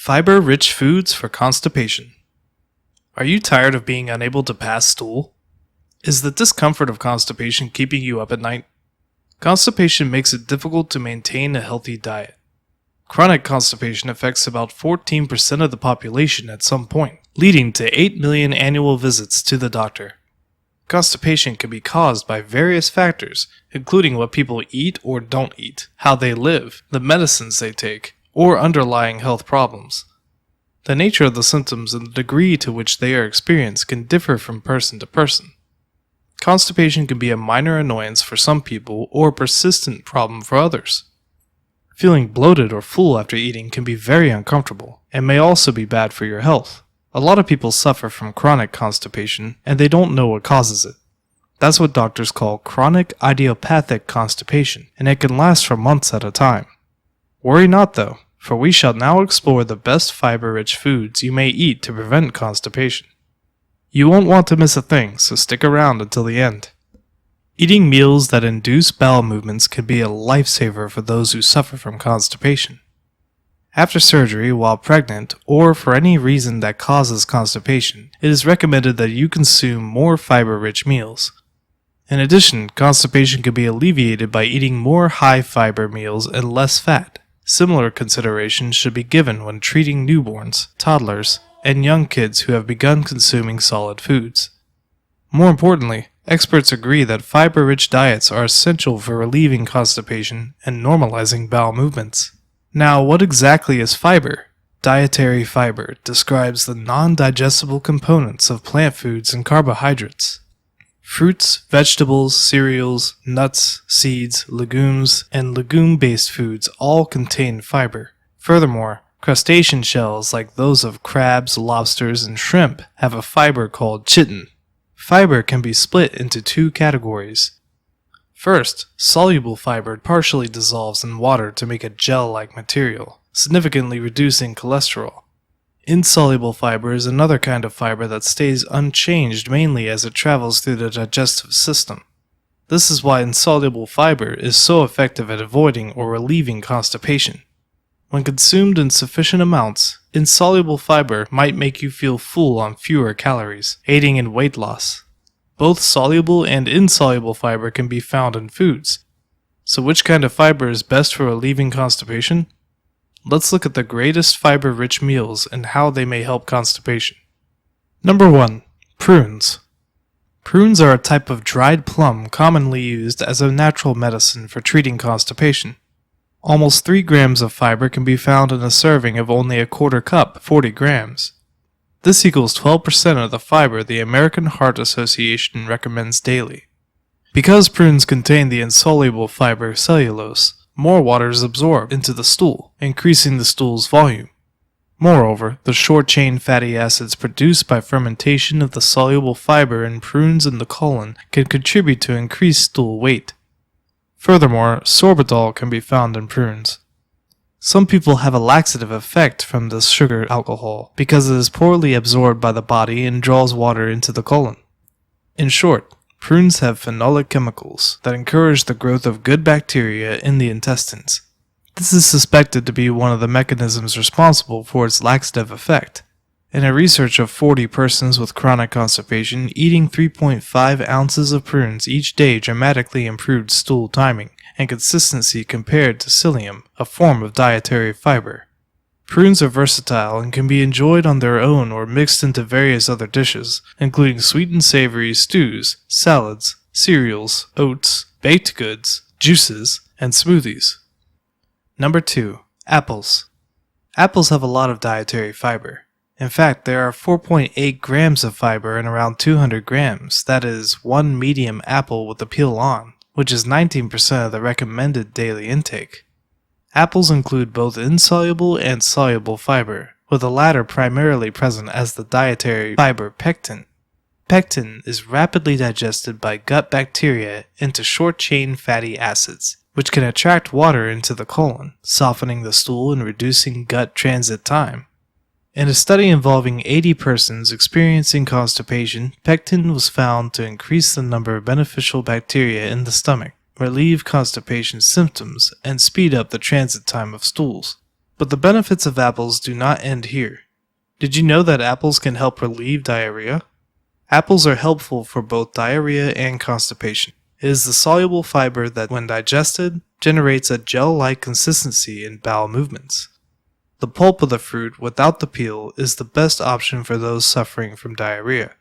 Fiber-rich foods for constipation. Are you tired of being unable to pass stool? Is the discomfort of constipation keeping you up at night? Constipation makes it difficult to maintain a healthy diet. Chronic constipation affects about 14% of the population at some point, leading to 8 million annual visits to the doctor. Constipation can be caused by various factors, including what people eat or don't eat, how they live, the medicines they take, or underlying health problems. The nature of the symptoms and the degree to which they are experienced can differ from person to person. Constipation can be a minor annoyance for some people or a persistent problem for others. Feeling bloated or full after eating can be very uncomfortable and may also be bad for your health. A lot of people suffer from chronic constipation and they don't know what causes it. That's what doctors call chronic idiopathic constipation, and it can last for months at a time. Worry not though, for we shall now explore the best fiber-rich foods you may eat to prevent constipation. You won't want to miss a thing, so stick around until the end. Eating meals that induce bowel movements can be a lifesaver for those who suffer from constipation. After surgery, while pregnant, or for any reason that causes constipation, it is recommended that you consume more fiber-rich meals. In addition, constipation can be alleviated by eating more high-fiber meals and less fat. Similar considerations should be given when treating newborns, toddlers, and young kids who have begun consuming solid foods. More importantly, experts agree that fiber-rich diets are essential for relieving constipation and normalizing bowel movements. Now, what exactly is fiber? Dietary fiber describes the non-digestible components of plant foods and carbohydrates. Fruits, vegetables, cereals, nuts, seeds, legumes, and legume-based foods all contain fiber. Furthermore, crustacean shells like those of crabs, lobsters, and shrimp have a fiber called chitin. Fiber can be split into two categories. First, soluble fiber partially dissolves in water to make a gel-like material, significantly reducing cholesterol. Insoluble fiber is another kind of fiber that stays unchanged mainly as it travels through the digestive system. This is why insoluble fiber is so effective at avoiding or relieving constipation. When consumed in sufficient amounts, insoluble fiber might make you feel full on fewer calories, aiding in weight loss. Both soluble and insoluble fiber can be found in foods. So which kind of fiber is best for relieving constipation? Let's look at the greatest fiber-rich meals and how they may help constipation. Number 1. Prunes. Prunes are a type of dried plum commonly used as a natural medicine for treating constipation. Almost 3 grams of fiber can be found in a serving of only a quarter cup, 40 grams. This equals 12% of the fiber the American Heart Association recommends daily. Because prunes contain the insoluble fiber cellulose, more water is absorbed into the stool, increasing the stool's volume. Moreover, the short-chain fatty acids produced by fermentation of the soluble fiber in prunes in the colon can contribute to increased stool weight. Furthermore, sorbitol can be found in prunes. Some people have a laxative effect from this sugar alcohol because it is poorly absorbed by the body and draws water into the colon. In short, prunes have phenolic chemicals that encourage the growth of good bacteria in the intestines. This is suspected to be one of the mechanisms responsible for its laxative effect. In a research of 40 persons with chronic constipation, eating 3.5 ounces of prunes each day dramatically improved stool timing and consistency compared to psyllium, a form of dietary fiber. Prunes are versatile and can be enjoyed on their own or mixed into various other dishes, including sweet and savory stews, salads, cereals, oats, baked goods, juices, and smoothies. Number 2. Apples. Apples have a lot of dietary fiber. In fact, there are 4.8 grams of fiber in around 200 grams, that is, one medium apple with the peel on, which is 19% of the recommended daily intake. Apples include both insoluble and soluble fiber, with the latter primarily present as the dietary fiber pectin. Pectin is rapidly digested by gut bacteria into short-chain fatty acids, which can attract water into the colon, softening the stool and reducing gut transit time. In a study involving 80 persons experiencing constipation, pectin was found to increase the number of beneficial bacteria in the stomach, relieve constipation symptoms, and speed up the transit time of stools. But the benefits of apples do not end here. Did you know that apples can help relieve diarrhea? Apples are helpful for both diarrhea and constipation. It is the soluble fiber that, when digested, generates a gel-like consistency in bowel movements. The pulp of the fruit, without the peel, is the best option for those suffering from diarrhea.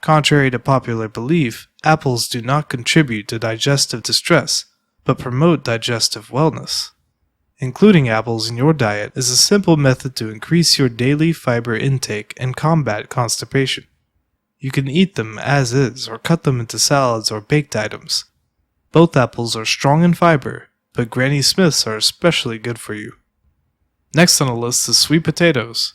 Contrary to popular belief, apples do not contribute to digestive distress, but promote digestive wellness. Including apples in your diet is a simple method to increase your daily fiber intake and combat constipation. You can eat them as is or cut them into salads or baked items. Both apples are strong in fiber, but Granny Smiths are especially good for you. Next on the list is sweet potatoes.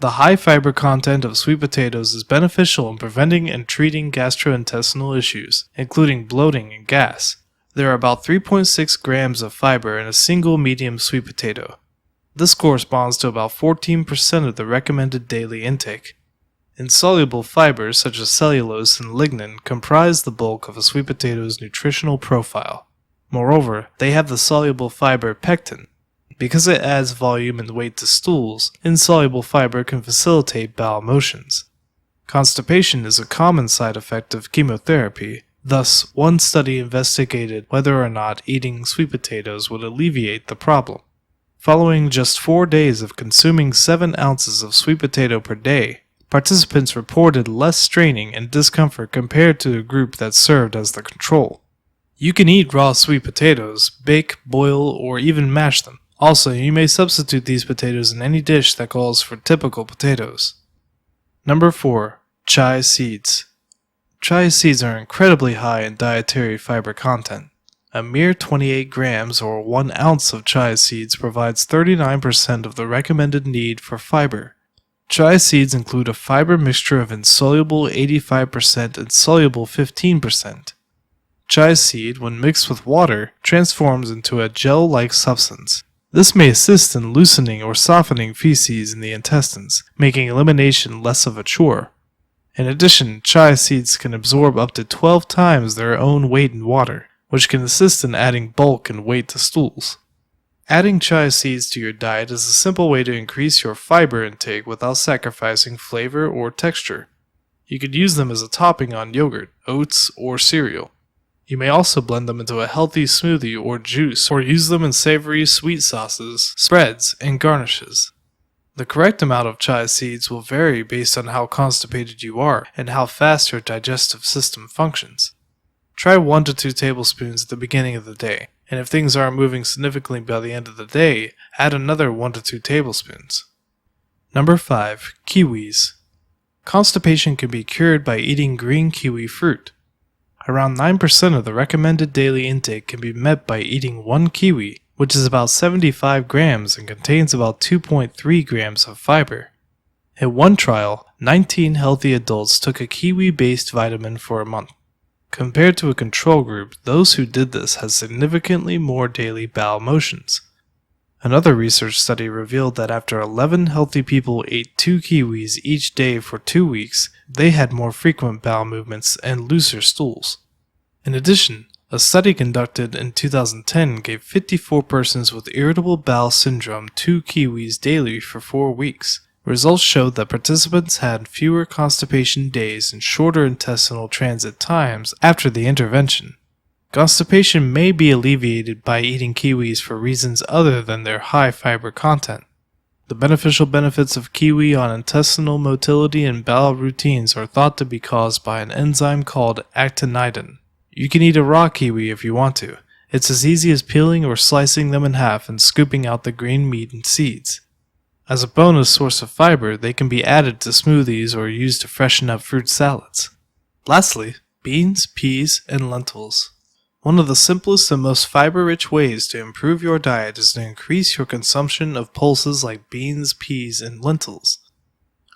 The high fiber content of sweet potatoes is beneficial in preventing and treating gastrointestinal issues, including bloating and gas. There are about 3.6 grams of fiber in a single medium sweet potato. This corresponds to about 14% of the recommended daily intake. Insoluble fibers such as cellulose and lignin comprise the bulk of a sweet potato's nutritional profile. Moreover, they have the soluble fiber pectin. Because it adds volume and weight to stools, insoluble fiber can facilitate bowel motions. Constipation is a common side effect of chemotherapy. Thus, one study investigated whether or not eating sweet potatoes would alleviate the problem. Following just 4 days of consuming 7 ounces of sweet potato per day, participants reported less straining and discomfort compared to the group that served as the control. You can eat raw sweet potatoes, bake, boil, or even mash them. Also, you may substitute these potatoes in any dish that calls for typical potatoes. Number 4. Chia seeds. Chia seeds are incredibly high in dietary fiber content. A mere 28 grams or 1 ounce of chia seeds provides 39% of the recommended need for fiber. Chia seeds include a fiber mixture of insoluble 85% and soluble 15%. Chia seed, when mixed with water, transforms into a gel-like substance. This may assist in loosening or softening feces in the intestines, making elimination less of a chore. In addition, chia seeds can absorb up to 12 times their own weight in water, which can assist in adding bulk and weight to stools. Adding chia seeds to your diet is a simple way to increase your fiber intake without sacrificing flavor or texture. You could use them as a topping on yogurt, oats, or cereal. You may also blend them into a healthy smoothie or juice, or use them in savory sweet sauces, spreads, and garnishes. The correct amount of chia seeds will vary based on how constipated you are and how fast your digestive system functions. Try 1 to 2 tablespoons at the beginning of the day, and if things aren't moving significantly by the end of the day, add another 1 to 2 tablespoons. Number 5. Kiwis. Constipation can be cured by eating green kiwi fruit. Around 9% of the recommended daily intake can be met by eating 1 kiwi, which is about 75 grams and contains about 2.3 grams of fiber. In one trial, 19 healthy adults took a kiwi-based vitamin for a month. Compared to a control group, those who did this had significantly more daily bowel motions. Another research study revealed that after 11 healthy people ate 2 kiwis each day for 2 weeks, they had more frequent bowel movements and looser stools. In addition, a study conducted in 2010 gave 54 persons with irritable bowel syndrome 2 kiwis daily for 4 weeks. Results showed that participants had fewer constipation days and shorter intestinal transit times after the intervention. Constipation may be alleviated by eating kiwis for reasons other than their high fiber content. The beneficial benefits of kiwi on intestinal motility and bowel routines are thought to be caused by an enzyme called actinidin. You can eat a raw kiwi if you want to. It's as easy as peeling or slicing them in half and scooping out the green meat and seeds. As a bonus source of fiber, they can be added to smoothies or used to freshen up fruit salads. Lastly, beans, peas, and lentils. One of the simplest and most fiber-rich ways to improve your diet is to increase your consumption of pulses like beans, peas, and lentils.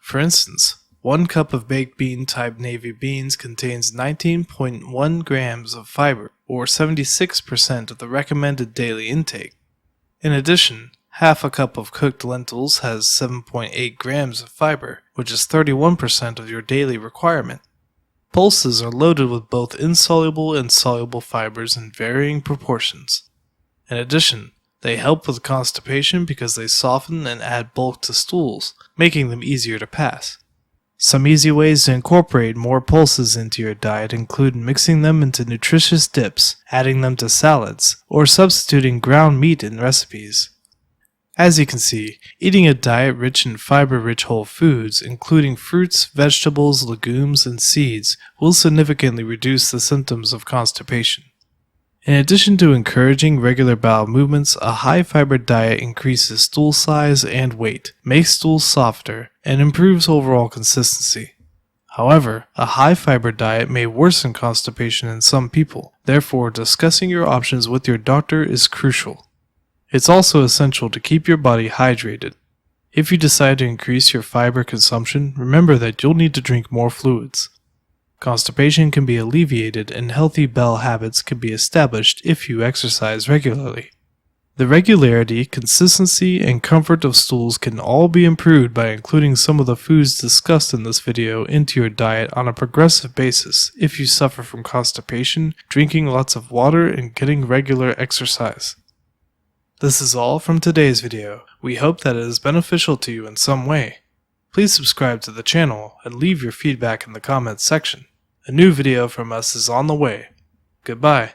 For instance, 1 cup of baked bean type navy beans contains 19.1 grams of fiber, or 76% of the recommended daily intake. In addition, half a cup of cooked lentils has 7.8 grams of fiber, which is 31% of your daily requirement. Pulses are loaded with both insoluble and soluble fibers in varying proportions. In addition, They help with constipation because they soften and add bulk to stools, making them easier to pass. Some easy ways to incorporate more pulses into your diet include mixing them into nutritious dips, adding them to salads, or substituting ground meat in recipes. As you can see, eating a diet rich in fiber-rich whole foods, including fruits, vegetables, legumes, and seeds, will significantly reduce the symptoms of constipation. In addition to encouraging regular bowel movements, a high-fiber diet increases stool size and weight, makes stools softer, and improves overall consistency. However, a high-fiber diet may worsen constipation in some people, therefore discussing your options with your doctor is crucial. It's also essential to keep your body hydrated. If you decide to increase your fiber consumption, remember that you'll need to drink more fluids. Constipation can be alleviated and healthy bowel habits can be established if you exercise regularly. The regularity, consistency, and comfort of stools can all be improved by including some of the foods discussed in this video into your diet on a progressive basis if you suffer from constipation, drinking lots of water, and getting regular exercise. This is all from today's video. We hope that it is beneficial to you in some way. Please subscribe to the channel and leave your feedback in the comments section. A new video from us is on the way. Goodbye.